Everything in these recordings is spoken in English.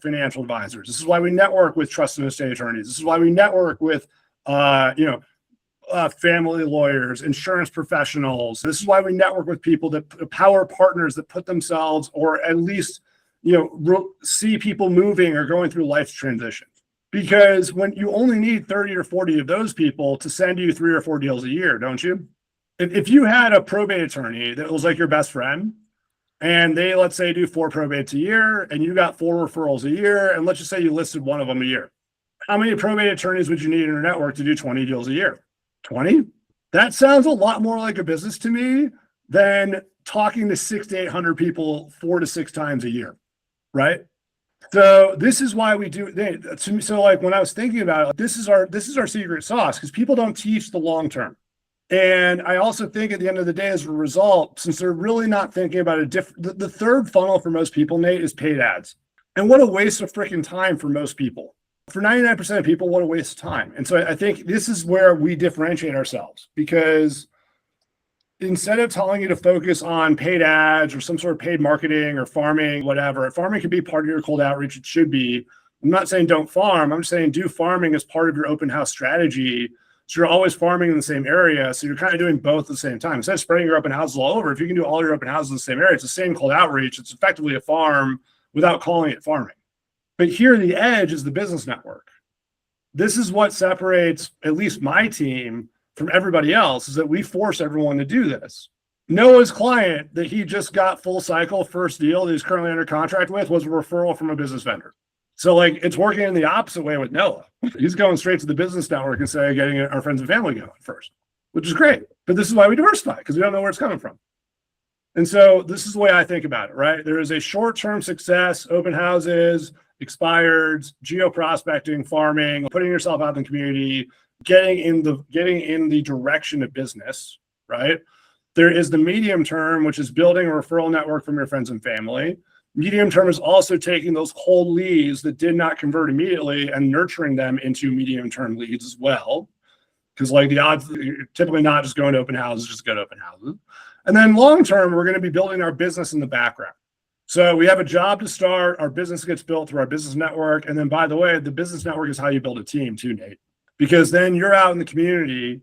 financial advisors. This is why we network with trusted estate attorneys. This is why we network with, family lawyers, insurance professionals. This is why we network with people that power partners that put themselves, or at least, see people moving or going through life's transition. Because when you only need 30 or 40 of those people to send you 3 or 4 deals a year, don't you? If you had a probate attorney that was like your best friend, and they, let's say, do 4 probates a year, and you got 4 referrals a year, and let's just say you listed one of them a year, how many probate attorneys would you need in your network to do 20 deals a year? 20? That sounds a lot more like a business to me than talking to 600 to 800 people 4 to 6 times a year, right? So this is why we do. So like when I was thinking about it, this is our secret sauce, because people don't teach the long term. And I also think at the end of the day, as a result, since they're really not thinking about the third funnel for most people, Nate, is paid ads. And what a waste of freaking time for most people. For 99% of people, what a waste of time. And so I think this is where we differentiate ourselves, because instead of telling you to focus on paid ads or some sort of paid marketing or farming, whatever, farming can be part of your cold outreach. It should be. I'm not saying don't farm. I'm saying do farming as part of your open house strategy. So you're always farming in the same area. So you're kind of doing both at the same time. Instead of spreading your open houses all over, if you can do all your open houses in the same area, it's the same cold outreach. It's effectively a farm without calling it farming. But here, the edge is the business network. This is what separates at least my team from everybody else, is that we force everyone to do this. Noah's client that he just got full cycle first deal that he's currently under contract with was a referral from a business vendor. So like it's working in the opposite way with Noah. He's going straight to the business network instead of getting our friends and family going first, which is great. But this is why we diversify, because we don't know where it's coming from. And so this is the way I think about it, right? There is a short-term success, open houses, expireds, geo-prospecting, farming, putting yourself out in the community, getting in the direction of business, right? There is the medium term, which is building a referral network from your friends and family. Medium term is also taking those cold leads that did not convert immediately and nurturing them into medium term leads as well. Because like the odds, you're typically not just going to open houses, just go to open houses. And then long term, we're going to be building our business in the background. So we have a job to start, our business gets built through our business network. And then by the way, the business network is how you build a team too, Nate. Because then you're out in the community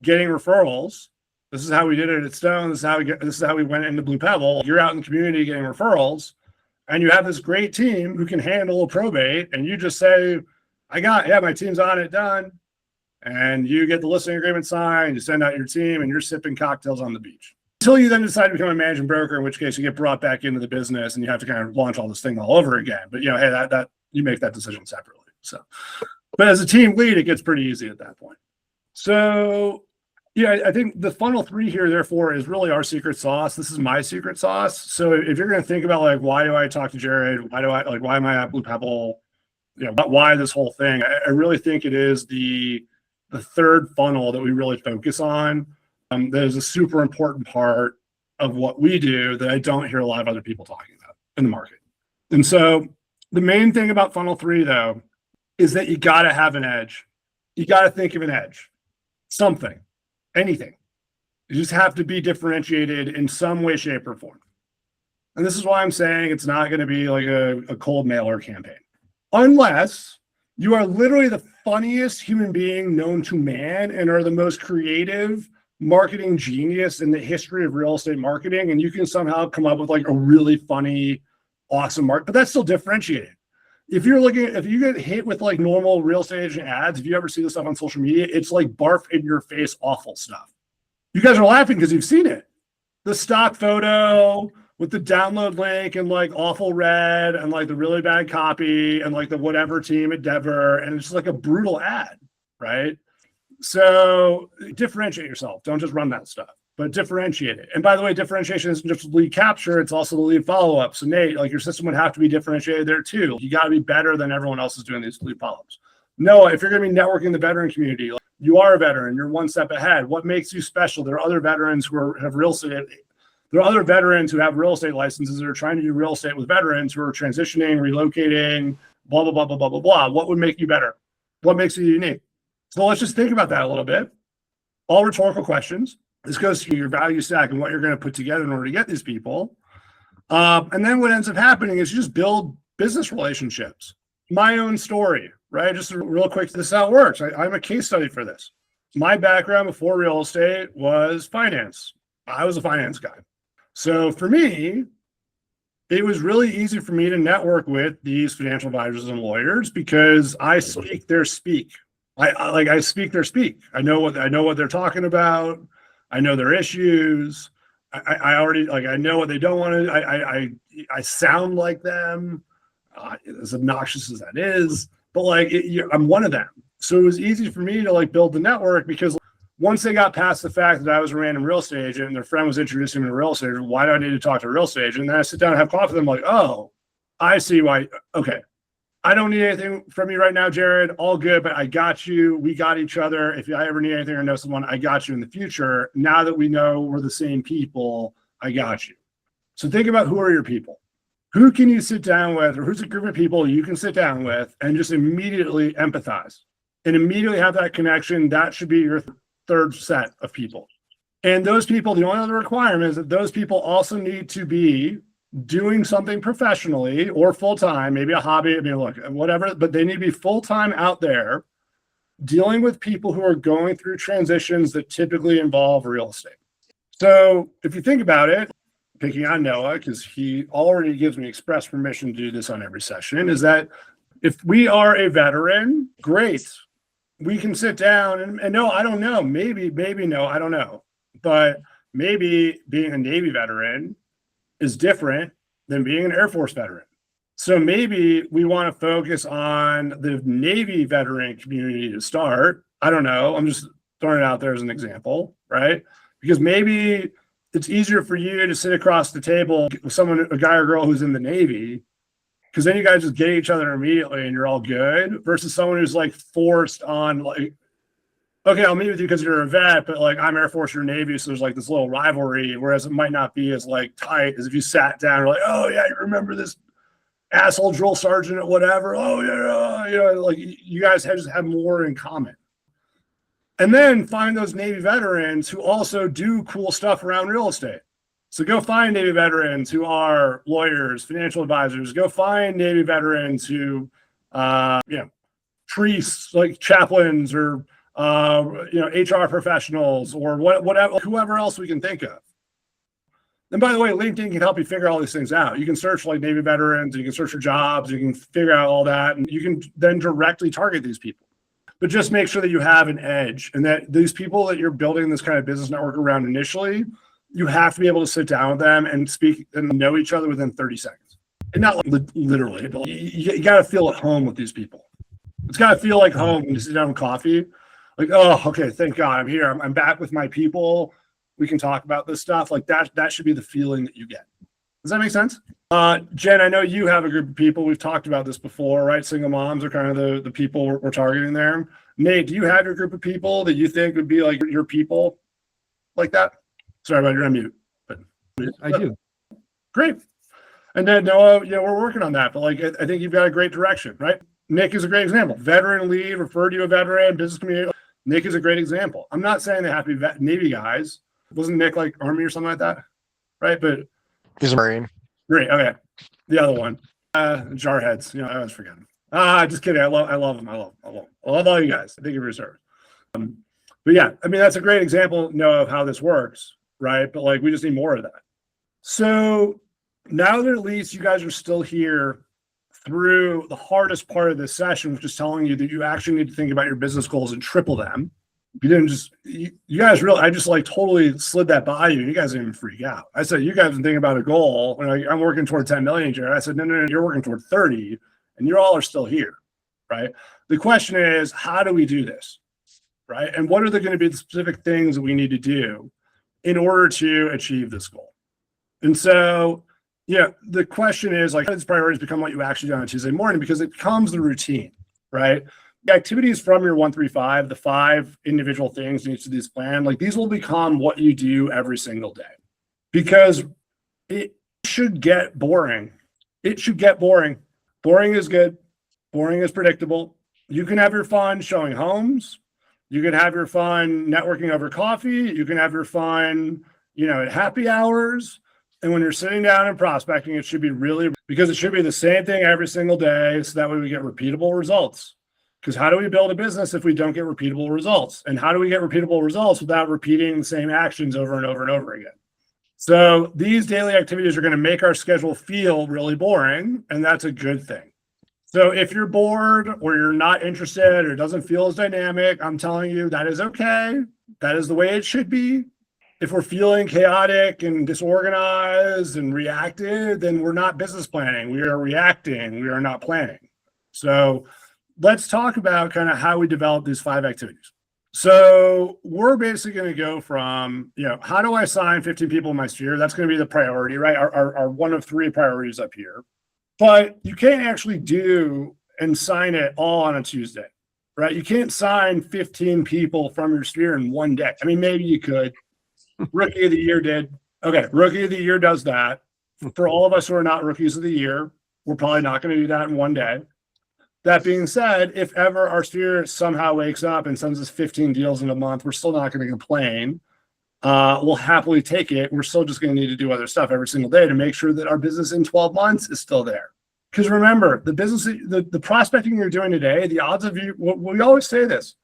getting referrals. This is how we did it at Stone. This is how we went into Blue Pebble. You're out in the community getting referrals, and you have this great team who can handle a probate, and you just say, my team's on it, done. And you get the listing agreement signed, you send out your team, and you're sipping cocktails on the beach. Until you then decide to become a managing broker, in which case you get brought back into the business and you have to kind of launch all this thing all over again. But hey, that you make that decision separately. So, but as a team lead, it gets pretty easy at that point. So I think the funnel 3 here, therefore, is really our secret sauce. This is my secret sauce. So if you're going to think about like, why do I talk to Jared? Why am I at Blue Pebble? Why this whole thing? I really think it is the third funnel that we really focus on. That is a super important part of what we do that I don't hear a lot of other people talking about in the market. And so the main thing about funnel 3, though, is that you got to have an edge. You got to think of an edge, something, anything. You just have to be differentiated in some way, shape, or form. And this is why I'm saying it's not going to be like a cold mailer campaign, unless you are literally the funniest human being known to man and are the most creative marketing genius in the history of real estate marketing. And you can somehow come up with like a really funny, awesome market, but that's still differentiated. If you get hit with like normal real estate agent ads, if you ever see this stuff on social media, it's like barf in your face, awful stuff. You guys are laughing because you've seen it. The stock photo with the download link and like awful red and like the really bad copy and like the whatever team at Denver. And it's just like a brutal ad, right? So differentiate yourself. Don't just run that stuff, but differentiate it. And by the way, differentiation isn't just lead capture, it's also the lead follow-up. So Nate, like your system would have to be differentiated there too. You got to be better than everyone else is doing these lead follow-ups. Noah, if you're going to be networking the veteran community, like you are a veteran, you're one step ahead. What makes you special? There are other veterans who have real estate. There are other veterans who have real estate licenses that are trying to do real estate with veterans who are transitioning, relocating, blah, blah, blah, blah, blah, blah, blah. What would make you better? What makes you unique? So let's just think about that a little bit. All rhetorical questions. This goes to your value stack and what you're going to put together in order to get these people. And then what ends up happening is you just build business relationships. My own story, right? Just real quick, this is how it works. I'm a case study for this. My background before real estate was finance. I was a finance guy. So for me, it was really easy for me to network with these financial advisors and lawyers because I speak their speak. I speak their speak. I know what they're talking about. I know their issues. I already I know what they don't want to. I sound like them, as obnoxious as that is. But I'm one of them. So it was easy for me to build the network because once they got past the fact that I was a random real estate agent and their friend was introducing me to real estate agent, why do I need to talk to a real estate agent? And then I sit down and have coffee with them oh, I see why. Okay. I don't need anything from you right now, Jared. All good, but I got you. We got each other. If I ever need anything or know someone, I got you in the future. Now that we know we're the same people, I got you. So think about who are your people. Who can you sit down with, or who's a group of people you can sit down with and just immediately empathize and immediately have that connection? That should be your third set of people. And those people, the only other requirement is that those people also need to be doing something professionally or full-time, maybe a hobby, whatever, but they need to be full-time out there dealing with people who are going through transitions that typically involve real estate. So if you think about it, picking on Noah, because he already gives me express permission to do this on every session, is that if we are a veteran, great. We can sit down and no, I don't know. Maybe no, I don't know. But maybe being a Navy veteran is different than being an Air Force veteran. So maybe we want to focus on the Navy veteran community to start. I don't know. I'm just throwing it out there as an example, right? Because maybe it's easier for you to sit across the table with someone, a guy or girl who's in the Navy, because then you guys just get each other immediately and you're all good, versus someone who's forced on okay, I'll meet with you because you're a vet, but I'm Air Force, you're Navy, so there's this little rivalry, whereas it might not be as tight as if you sat down and oh yeah, you remember this asshole drill sergeant or whatever. Oh yeah, you guys just have more in common. And then find those Navy veterans who also do cool stuff around real estate. So go find Navy veterans who are lawyers, financial advisors. Go find Navy veterans who, priests, chaplains, or HR professionals, or whatever, whoever else we can think of. And by the way, LinkedIn can help you figure all these things out. You can search Navy veterans, you can search for jobs, you can figure out all that, and you can then directly target these people. But just make sure that you have an edge, and that these people that you're building this kind of business network around initially, you have to be able to sit down with them and speak and know each other within 30 seconds. And not literally, but you got to feel at home with these people. It's got to feel like home when you sit down with coffee. Oh, okay, thank God I'm here. I'm back with my people. We can talk about this stuff. That should be the feeling that you get. Does that make sense? Jen, I know you have a group of people. We've talked about this before, right? Single moms are kind of the people we're targeting there. Nate, do you have your group of people that you think would be your people like that? Sorry about your unmute. But I do. Great. And then Noah, we're working on that. But I think you've got a great direction, right? Nick is a great example. Veteran lead, refer to a veteran, business community. Nick is a great example. I'm not saying they have to be Navy guys. Wasn't Nick Army or something like that? Right? But he's a Marine. Great. Okay. The other one. Jarheads. I always forget him. Just kidding. I love him. I love all you guys. Thank you for your service. But yeah, that's a great example, Noah, of how this works, right? But we just need more of that. So now that at least you guys are still here through the hardest part of this session, which is telling you that you actually need to think about your business goals and triple them. You didn't just, you guys really, I just totally slid that by you. You guys didn't even freak out. I said, you guys are thinking about a goal. I'm working toward 10 million, Jared. I said, no, you're working toward 30 and you all are still here, right? The question is, how do we do this, right? And what are going to be the specific things that we need to do in order to achieve this goal? And so, the question is how does priorities become what you actually do on a Tuesday morning? Because it becomes the routine, right? The activities from your 1-3-5, the 5 individual things in each of these plans, these will become what you do every single day, because it should get boring. It should get boring. Boring is good. Boring is predictable. You can have your fun showing homes. You can have your fun networking over coffee. You can have your fun, at happy hours. And when you're sitting down and prospecting, it should be really, because it should be the same thing every single day. So that way we get repeatable results. Because how do we build a business if we don't get repeatable results? And how do we get repeatable results without repeating the same actions over and over and over again? So these daily activities are going to make our schedule feel really boring, and that's a good thing. So if you're bored or you're not interested or it doesn't feel as dynamic, I'm telling you that is okay. That is the way it should be. If we're feeling chaotic and disorganized and reactive, then we're not business planning. We are reacting. We are not planning. So let's talk about kind of how we develop these 5 activities. So we're basically going to go from, how do I assign 15 people in my sphere? That's going to be the priority, right? Our one of 3 priorities up here. But you can't actually do and sign it all on a Tuesday, right? You can't sign 15 people from your sphere in one day. I mean, maybe you could. Rookie of the Year did. Okay, Rookie of the Year does that. For all of us who are not Rookies of the Year, we're probably not going to do that in one day. That being said, if ever our sphere somehow wakes up and sends us 15 deals in a month, we're still not going to complain. We'll happily take it. We're still just going to need to do other stuff every single day to make sure that our business in 12 months is still there. Because remember, the business, the prospecting you're doing today, the odds of you, we always say this.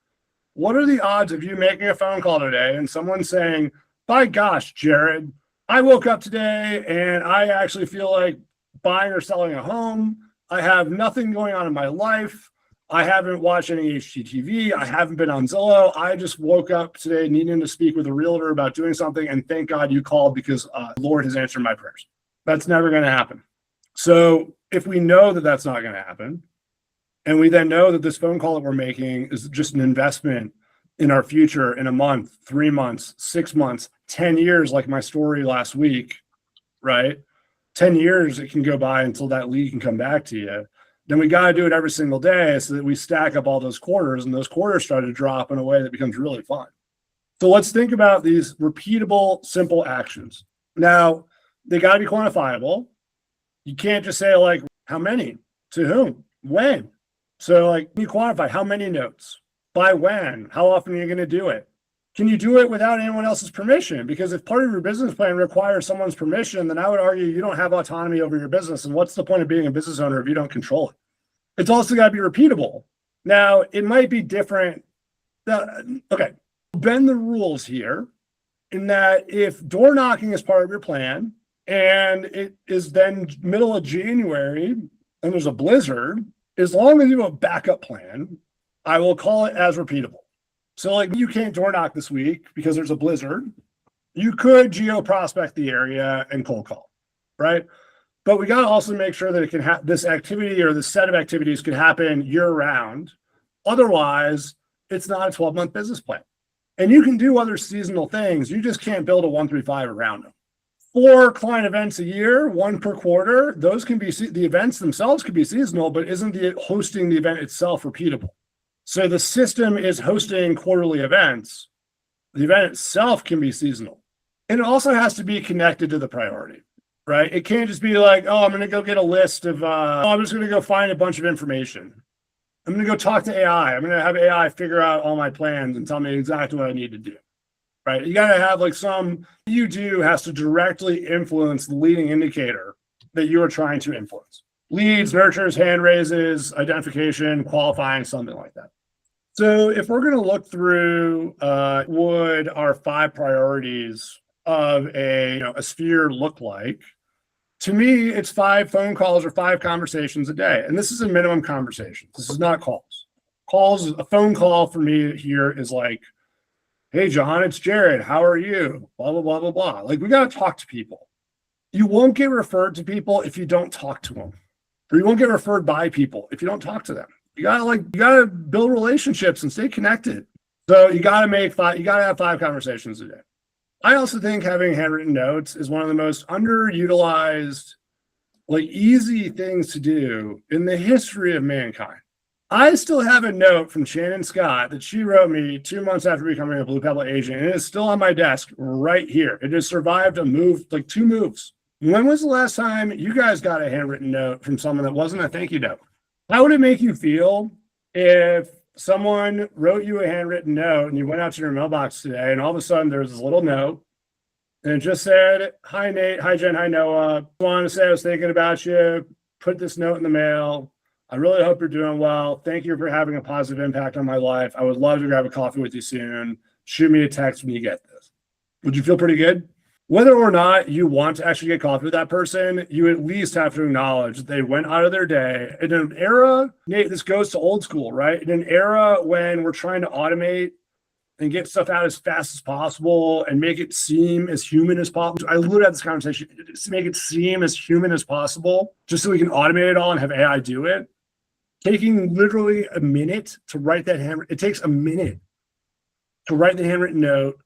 What are the odds of you making a phone call today and someone saying, by gosh, Jared, I woke up today and I actually feel like buying or selling a home. I have nothing going on in my life. I haven't watched any HGTV. I haven't been on Zillow. I just woke up today needing to speak with a realtor about doing something. And thank God you called because the Lord has answered my prayers. That's never going to happen. So if we know that that's not going to happen, and we then know that this phone call that we're making is just an investment in our future in a month, 3 months, 6 months, 10 years, like my story last week, right? 10 years it can go by until that lead can come back to you. Then we got to do it every single day so that we stack up all those quarters, and those quarters start to drop in a way that becomes really fun. So let's think about these repeatable, simple actions. Now, they got to be quantifiable. You can't just say, like, how many, to whom, when. So, like, you quantify how many notes, by when, how often are you going to do it? Can you do it without anyone else's permission? Because if part of your business plan requires someone's permission, then I would argue you don't have autonomy over your business. And what's the point of being a business owner if you don't control it? It's also got to be repeatable. Now, it might be different. Okay, bend the rules here in that if door knocking is part of your plan and it is then middle of January and there's a blizzard, as long as you have a backup plan, I will call it as repeatable. So like you can't door knock this week because there's a blizzard. You could geo prospect the area and cold call, right? But we got to also make sure that it can have this activity or this set of activities can happen year round. Otherwise, it's not a 12-month business plan. And you can do other seasonal things. You just can't build a 1-3-5 around them. 4 client events a year, 1 per quarter. Those can be, the events themselves could be seasonal, but isn't the hosting the event itself repeatable? So the system is hosting quarterly events. The event itself can be seasonal. And it also has to be connected to the priority, right? It can't just be like, oh, I'm going to go get a list of, I'm just going to go find a bunch of information. I'm going to go talk to AI. I'm going to have AI figure out all my plans and tell me exactly what I need to do, right? You got to have like you do has to directly influence the leading indicator that you are trying to influence. Leads, nurtures, hand raises, identification, qualifying, something like that. So if we're going to look through would our 5 priorities of a sphere look like, to me, it's 5 phone calls or 5 conversations a day. And this is a minimum conversation. This is not calls. A phone call for me here is like, hey, John, it's Jared. How are you? Blah, blah, blah, blah, blah. Like, we got to talk to people. You won't get referred to people if you don't talk to them. Or you won't get referred by people if you don't talk to them. You gotta build relationships and stay connected. So you gotta have 5 conversations a day. I also think having handwritten notes is one of the most underutilized, like easy things to do in the history of mankind. I still have a note from Shannon Scott that she wrote me 2 months after becoming a Blue Pebble agent, and it's still on my desk right here. It has survived a move, like 2 moves. When was the last time you guys got a handwritten note from someone that wasn't a thank you note? How would it make you feel if someone wrote you a handwritten note and you went out to your mailbox today and all of a sudden there's this little note And it just said, hi, Nate. Hi, Jen. Hi, Noah. I wanted to say I was thinking about you. Put this note in the mail. I really hope you're doing well. Thank you for having a positive impact on my life. I would love to grab a coffee with you soon. Shoot me a text when you get this. Would you feel pretty good? Whether or not you want to actually get coffee with that person, you at least have to acknowledge that they went out of their day. In an era, Nate, this goes to old school, right? In an era when we're trying to automate and get stuff out as fast as possible and make it seem as human as possible. I literally had this conversation to make it seem as human as possible, just so we can automate it all and have AI do it. Taking literally a minute to write that it takes a minute to write the handwritten note,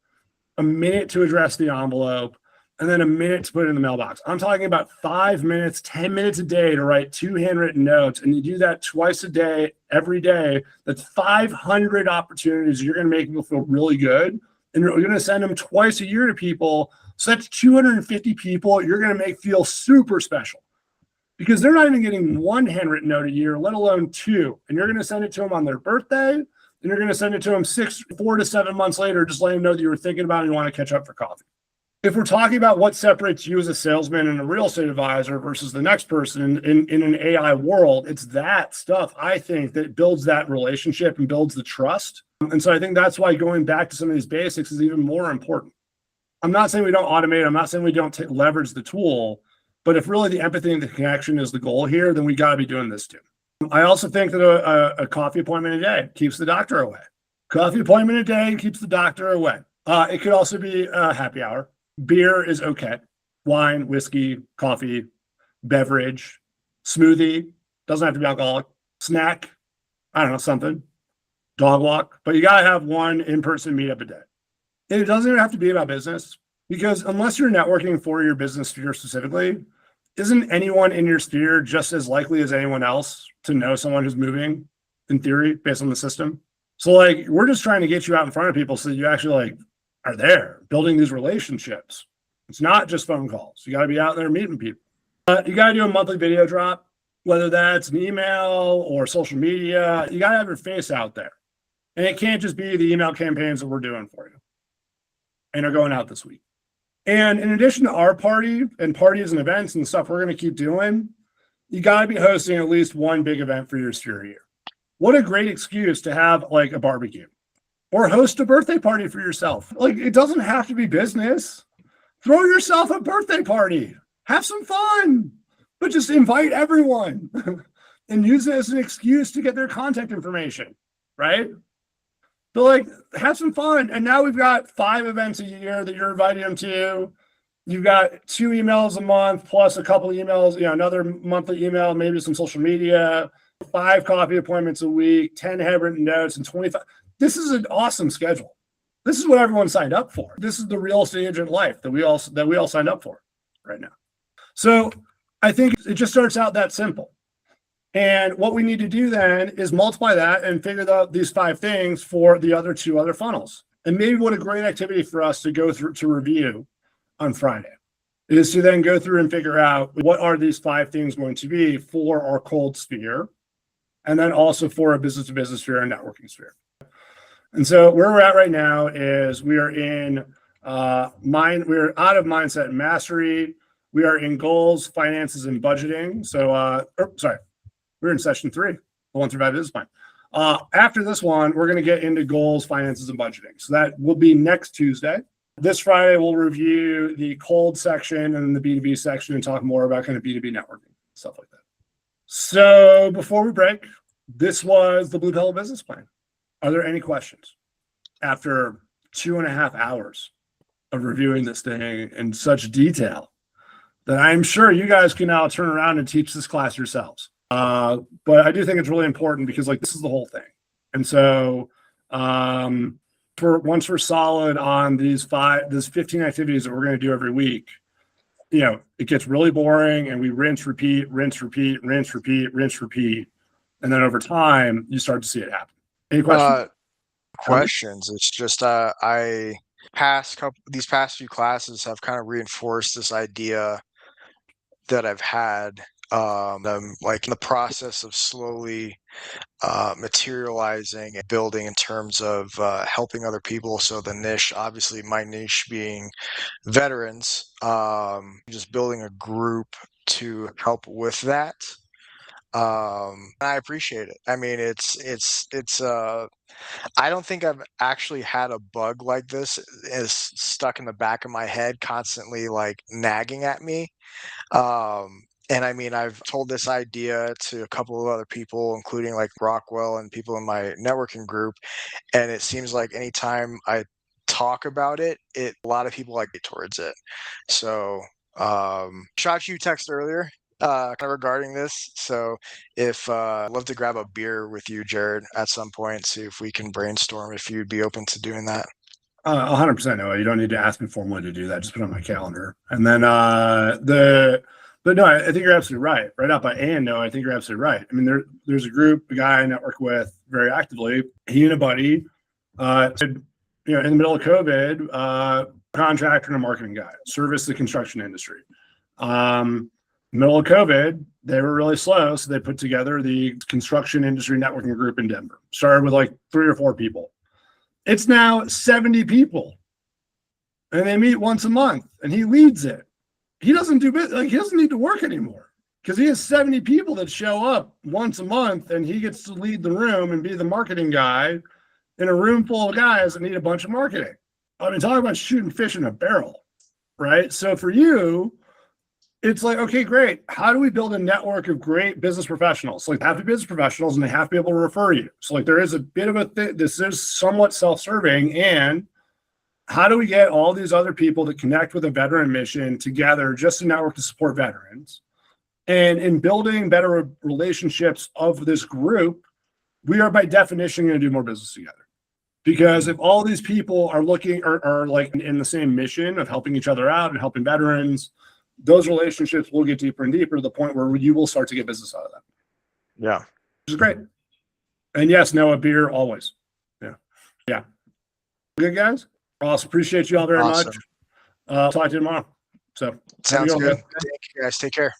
a minute to address the envelope, and then a minute to put it in the mailbox. I'm talking about 5 minutes, 10 minutes a day to write 2 handwritten notes. And you do that twice a day, every day. That's 500 opportunities. You're going to make people feel really good. And you're going to send them twice a year to people. So that's 250 people you're going to make feel super special, because they're not even getting 1 handwritten note a year, let alone 2. And you're going to send it to them on their birthday. And you're going to send it to them 4 to 7 months later, just letting them know that you were thinking about it and you want to catch up for coffee. If we're talking about what separates you as a salesman and a real estate advisor versus the next person in an AI world, it's that stuff, I think, that builds that relationship and builds the trust. And so I think that's why going back to some of these basics is even more important. I'm not saying we don't automate. I'm not saying we don't leverage the tool. But if really the empathy and the connection is the goal here, then we got to be doing this too. I also think that a coffee appointment a day keeps the doctor away. Coffee appointment a day keeps the doctor away. It could also be a happy hour. Beer is okay. Wine, whiskey, coffee, beverage, smoothie, doesn't have to be alcoholic. Snack, I don't know, something. Dog walk. But you got to have one in-person meetup a day. And it doesn't even have to be about business, because unless you're networking for your business sphere specifically, isn't anyone in your sphere just as likely as anyone else to know someone who's moving, in theory, based on the system? So like, we're just trying to get you out in front of people so that you actually are there building these relationships. It's not just phone calls. You got to be out there meeting people. You got to do a monthly video drop, whether that's an email or social media. You got to have your face out there. And it can't just be the email campaigns that we're doing for you and are going out this week. And in addition to our party and parties and events and stuff we're going to keep doing, you got to be hosting at least one big event for your sphere year. What a great excuse to have like a barbecue or host a birthday party for yourself. Like, it doesn't have to be business. Throw yourself a birthday party. Have some fun, but just invite everyone and use it as an excuse to get their contact information, right? So like, have some fun. And now we've got 5 events a year that you're inviting them to. You've got 2 emails a month plus a couple of emails, another monthly email, maybe some social media, 5 coffee appointments a week, 10 handwritten notes, and 25. This is an awesome schedule. This is what everyone signed up for. This is the real estate agent life that we all signed up for right now. So I think it just starts out that simple. And what we need to do then is multiply that and figure out these 5 things for the other 2 other funnels. And maybe what a great activity for us to go through to review on Friday is to then go through and figure out what are these 5 things going to be for our cold sphere, and then also for a business-to-business sphere and networking sphere. And so where we're at right now is we are in we're out of mindset and mastery. We are in goals, finances, and budgeting. So, we're in session 3, the 1 through 5 business plan. After this one, we're going to get into goals, finances, and budgeting. So that will be next Tuesday. This Friday, we'll review the cold section and the B2B section and talk more about kind of B2B networking, stuff like that. So before we break, this was the Blue Pebble business plan. Are there any questions after 2.5 hours of reviewing this thing in such detail that I'm sure you guys can now turn around and teach this class yourselves? But I do think it's really important because this is the whole thing. And so once we're solid on these 15 activities that we're going to do every week, it gets really boring and we rinse, repeat, rinse, repeat, rinse, repeat, rinse, repeat. And then over time, you start to see it happen. Any questions? Questions. It's just these past few classes have kind of reinforced this idea that I've had I'm like in the process of slowly materializing and building in terms of helping other people. So the niche, obviously my niche being veterans, just building a group to help with that. I appreciate it. I mean, it's I don't think I've actually had a bug like this is stuck in the back of my head, constantly like nagging at me. And I mean, I've told this idea to a couple of other people, including like Rockwell and people in my networking group. And it seems like anytime I talk about it, a lot of people like get towards it. So, shot you text earlier, kind of regarding this. So if, I'd love to grab a beer with you, Jared, at some point, see if we can brainstorm if you'd be open to doing that. 100% no, you don't need to ask me formally to do that. Just put it on my calendar. And then but no, I think you're absolutely right. Right up by and no, I think you're absolutely right. I mean, there's a group, a guy I network with very actively. He and a buddy, said, you know, in the middle of COVID, contractor and a marketing guy, service the construction industry. Middle of COVID, they were really slow, so they put together the construction industry networking group in Denver. Started with like 3 or 4 people. It's now 70 people, and they meet once a month, and he leads it. He doesn't do business, like he doesn't need to work anymore because he has 70 people that show up once a month, and he gets to lead the room and be the marketing guy in a room full of guys that need a bunch of marketing. I mean, talking about shooting fish in a barrel, right? So for you, it's like, okay, great. How do we build a network of great business professionals? Like, they have to be business professionals and they have to be able to refer you. So like, there is a bit of a thing. This is somewhat self-serving. And how do we get all these other people that connect with a veteran mission together just to network to support veterans? And in building better relationships of this group, we are by definition going to do more business together. Because if all these people are looking are like in the same mission of helping each other out and helping veterans, those relationships will get deeper and deeper to the point where you will start to get business out of them. Yeah. Which is great. And yes, Noah, beer always. Yeah. Yeah. Good, guys. Awesome. Appreciate you all very much. Talk to you tomorrow. So Sounds have a good. one. Thank you guys. Take care.